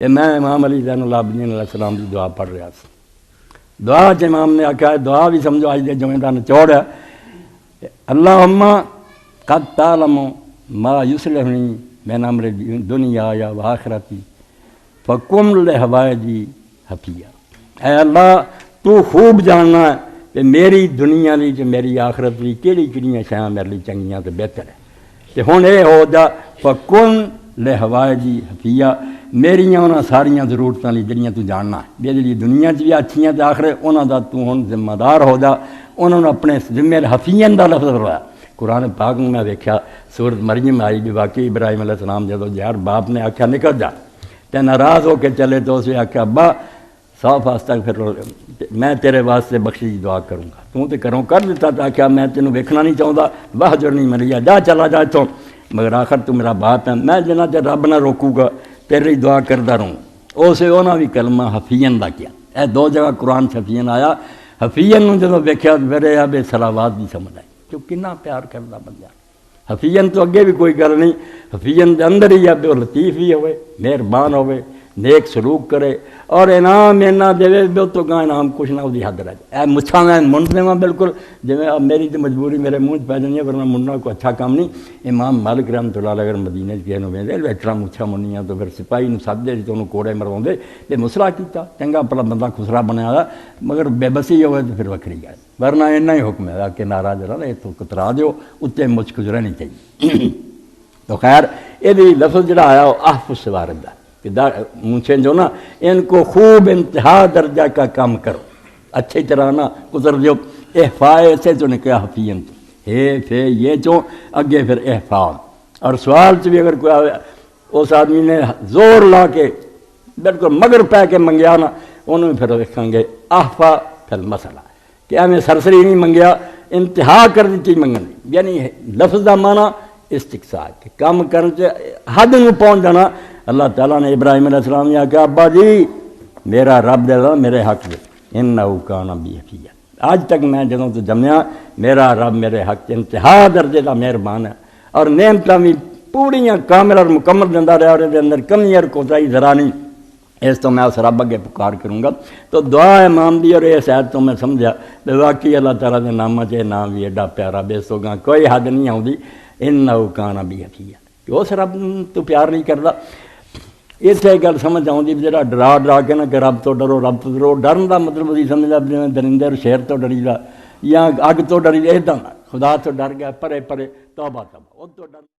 کہ میں امام علی زین العابدین علیہ السلام کی دعا پڑھ رہا تھا. دعا امام نے آکھا ہے دعا بھی سمجھو آج دے جویں دا نچوڑ ہے. اللہم قد تعلم ما یصلحنی من امر دنیا یا وآخرتی فکم لحوائجی حفیہ. اے اللہ تو خوب جاننا ہے کہ میری دنیا لی تے میری آخرت لی کیڑی کیڑیاں شیاں میرے لی چنگیاں تے بہتر ہے. تے ہن اے ہو جا فکم لحوائجی حفیہ میریاں انہاں ساریاں ضرورتاں لی جڑیاں تو جاننا ہے میری لی دنیا چ بھی اچھیاں تے آخرت انہاں دا تو ہن ذمہ دار ہو جا. انہوں نے اپنے ذمہ حفیظ دا لفظ رہا. قرآن پاک میں دیکھا سورۃ مریم آئی بھی واقعی ابراہیم علیہ السلام جدو یار باپ نے آکھا نکل جا تے ناراض ہو کے چلے تو اسے آکھا ابا صاف استغفر میں تیرے واسطے بخشش دی دعا کروں گا. تو تے کروں کر دیتا تو آکھا میں تینوں ویکھنا نہیں چاہتا بہجر نہیں مریا جا چلا جا اتوں مگر آخر تو میرا باپ ہے میں جنہ چر رب نہ روکوں گا تیری دعا کردا رہوں. اسے انہاں بھی کلمہ حفیظ دا کیا. اے دو جگہ قرآن حفیظ آیا. حفیظ نوں جدوں ویکھیا میرے بے صلوات دی سمجھ آئی کہ کنا پیار کردا بندہ. حفیظ تو اگے بھی کوئی گل نہیں. حفیظ دے اندر ہی ہے لطیف بھی ہوئے مہربان ہوئے نیک سلوک کرے اور انعام اینا دے بے تو گاں انعام کچھ نہ دی حد رہ جائے. اے مچھاں میں منڈ دیواں بالکل جویں اب میری تے مجبوری میرے منہ پہ جانی ہے ورنہ منڈنا کو اچھا کام نہیں. امام مالک رحمۃ اللہ علیہ اگر مدینے کہے نو ویندے ویٹرا مچھا منیاں تو پھر سپاہی نو سدے تے انہوں کوڑے مرواندے تے مسلا کیتا چنگا پلا بندہ خسرا بنیا مگر بے بسی ہوئے تو پھر وکھری گئے ورنہ اینا ہی حکم ہے کہ ناراض رہنا اتوں کترا دیو اتنے مجھ گزرنی چاہیے. تو خیر یہ لفظ جڑا آیا وہ احفظ سوارد ہے کہ مونچھیں جو نا ان کو خوب انتہا درجہ کا کام کرو اچھی طرح نہ گزر دیو. احفاء سے تو نکلا حفیظ ہے پھر یہ چوں اگے پھر احفاظ. اور سوال سے بھی اگر کوئی اس آدمی نے زور لا کے بالکل مگر پہ کے منگیا نا انہوں پھر دیکھیں گے احفا پھر مسئلہ کہ ہمیں سرسری نہیں منگیا انتہا کر دیتی منگنی یعنی لفظ دا معنی استقصاء کے کام کرنے حد میں پہنچ جانا. اللہ تعالیٰ نے ابراہیم علیہ السلام نے کہا ابا جی میرا رب دے میرے حق دے انہو کان بی حفیظ. آج تک میں جدوں تو جمیا میرا رب میرے حق انتہا درجے کا مہربان ہے اور نعمتاں بھی پوریاں کامل اور مکمل دیندا رہا اور دے اندر کمی اور کوتاہی ذرا نہیں. اس تو میں اس رب اگے پکار کروں گا. تو دعا امام دی اور اس آیت تو میں سمجھا کہ واقعی اللہ تعالیٰ دے نامہ چ نام بھی ایڈا پیارا بے سوگاں کوئی حد نہیں آؤندی انہو کان بی حفیظ کہ اس رب تو پیار نہیں کردا. اتنے گل سمجھ آؤں بھی جا ڈرا کے نا کہ رب تو ڈرو رب تو ڈرو. ڈرن کا مطلب اسی سمجھا جی درندے اور شیر تو ڈری دا یا اگ تو ڈری دا. خدا تو ڈر گیا پرے پرے توبہ توبہ وہ تو ڈر